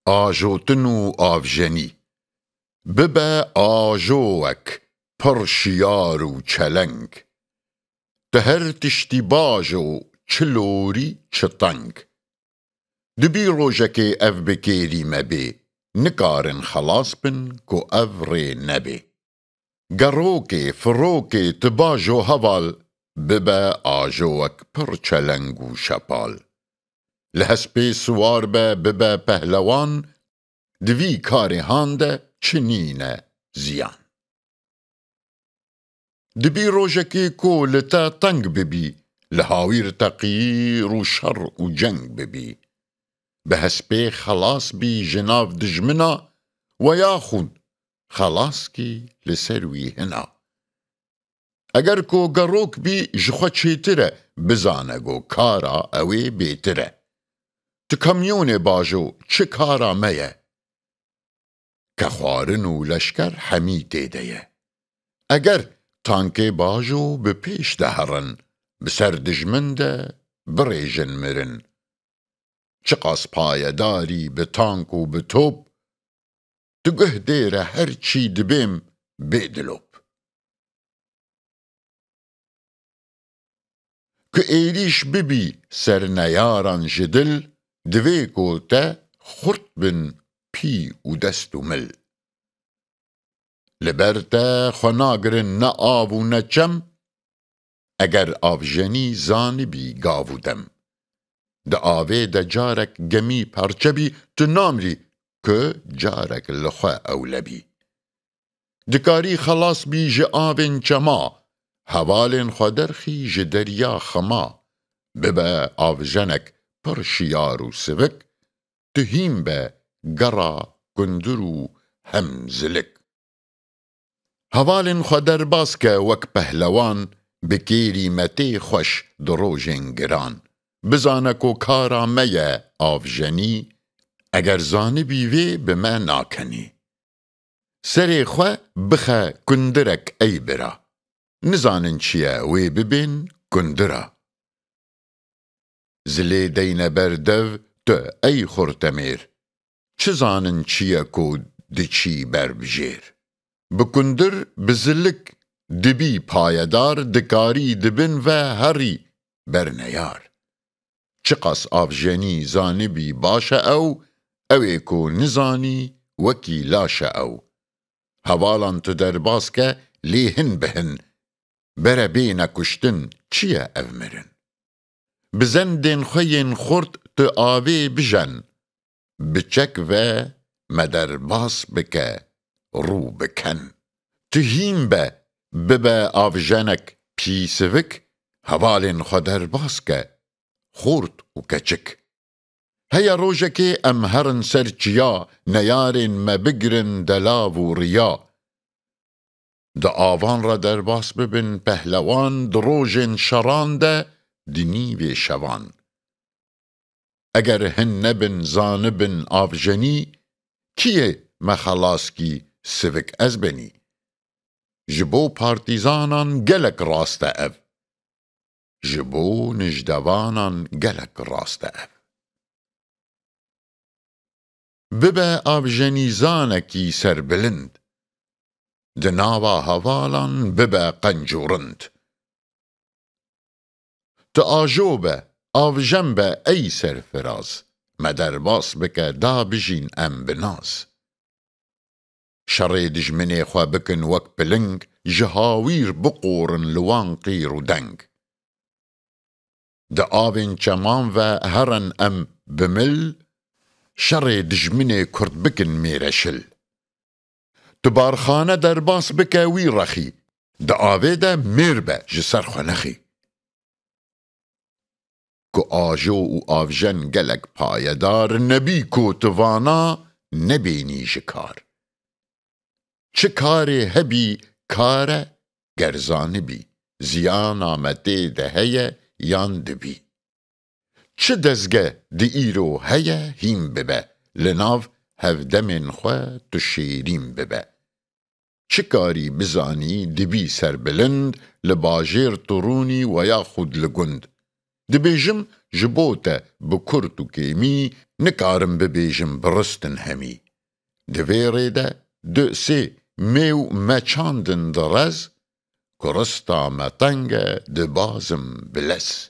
ئاژۆتن و ئاڤژەنی ببە ئاژۆوەک پڕ شیار و چەلەنگ دە هەر تشتی باژە و چ لۆری چ تەنگ دبی ڕۆژەکێ ئەڤ بکێری مەبێ نکارن خەلاس بن کۆ ئەڤ ڕێ نەبێ گەڕۆکێ فڕۆکێ تو باژۆ هەڤاڵ ببە ئاژۆوەک پڕ چەلەنگ و شەپاڵ لە هەسپێ سوار بە ببە پەهلەوان دوی کارێ هاندە چ نینە زیان دبی ڕۆژەکێ کۆ لە تە تەنگ ببی لە هاویر تەقیر و شەڕ و جەنگ ببی بە هەسپێ خەلاس بی ژە ناو دژمنە و یاخود خەلاسکی لەسەر وی هەنا ئەگەر کۆ گەڕۆک بی ji xwe çêtir e bizane got kara ew ê bêtir e tu kamyonê bajo çi kara me ye ke xwarin û leşker hemî têde ye eger tankê bajo bi pêş de herin bi ser dijmin de birêjin mirin çi qas payedarî bi tank û bi top tu guh dêre her çî dibêm bê dilop ku êrîş bibî serneyaran ji dil divê ku te xurt bin pî û dest û mil li ber te xwe nagirin ne av û ne çem eger avjenî zanibî gav û dem di avê de carek gemî perçe bî tu namrî ku carek li xwe ewle bî dikarî xelas bî ji avên çema hevalên xwe derxî ji derya xema bibe avjenek pir şiyar û sivik tu hîn be gera gundir û hem zilik hevalên xwe derbas ke wek pehlewan bi kêrî metê xweş di rojên giran bizane ku kara me ye avjenî eger zanibî vê bi me nakenî serê xwe bixe gundirek ey bira nizanin çi ye wê bibên gundira zilê deyne ber dev tu ey xurtemêr çi zanin çi ye ku diçî ber bijêr bi gundir bi zilik dibî payedar dikarî dibin ve herî berneyar çi qas avjenî zanibî baş e ew ew ê ku nizanî wekî laş e ew hevalan tu derbas ke lê hin bihin bere bêne kuştin çi ye ev mirin bi zendên xwe yên xurt tu avê bijen biçek ve me derbas bike rû biken tu hîn be bibe avjenek pî sivik hevalên xwe derbas ke xurt û keçik heye rojekê em herin ser çiya neyarên me bigirin delav û riya di avan re derbas bibin pehlewan di rojên şeran de di nîvê şevan eger hin nebin zanibin avjenî kî yê me xelaskî sivik ez benî ji bo partîzanan gelek rast e ev ji bo nijdevanan gelek rast e ev bibe avjenî zanekî serbilind di nava hevalan bibe qenc û rind tu ajo be avjen be ey serfiraz me derbas bike da bijîn em bi naz şerê dijminê xwe bikin wek piling ji hawîr biqorin li wan qîr û deng di avên çeman ve herin em bi mil şerê dijminê kurd bikin mêreşil tu barxane derbas bike wî rexî di avê de mêr be ji ser xwe nexî ku ajo û avjen gelek payedar nebî ku tu vana nebênî ji kar çi karê hebî kar e ger zanibî ziyana me tê de heye yan dibî çi dezge di îro heye hîn bibe li nav hevdemên xwe tu şêrîn bibe çi karî bizanî dibî serbilind li bajêr tu rûnî we yaxud li gund dibêjim ji bo te bi kurt û kêmî نکارم ببیجم برستن همی. دویره ده دو سی میو مچاندن درز، کرستا متنگ دبازم بلس.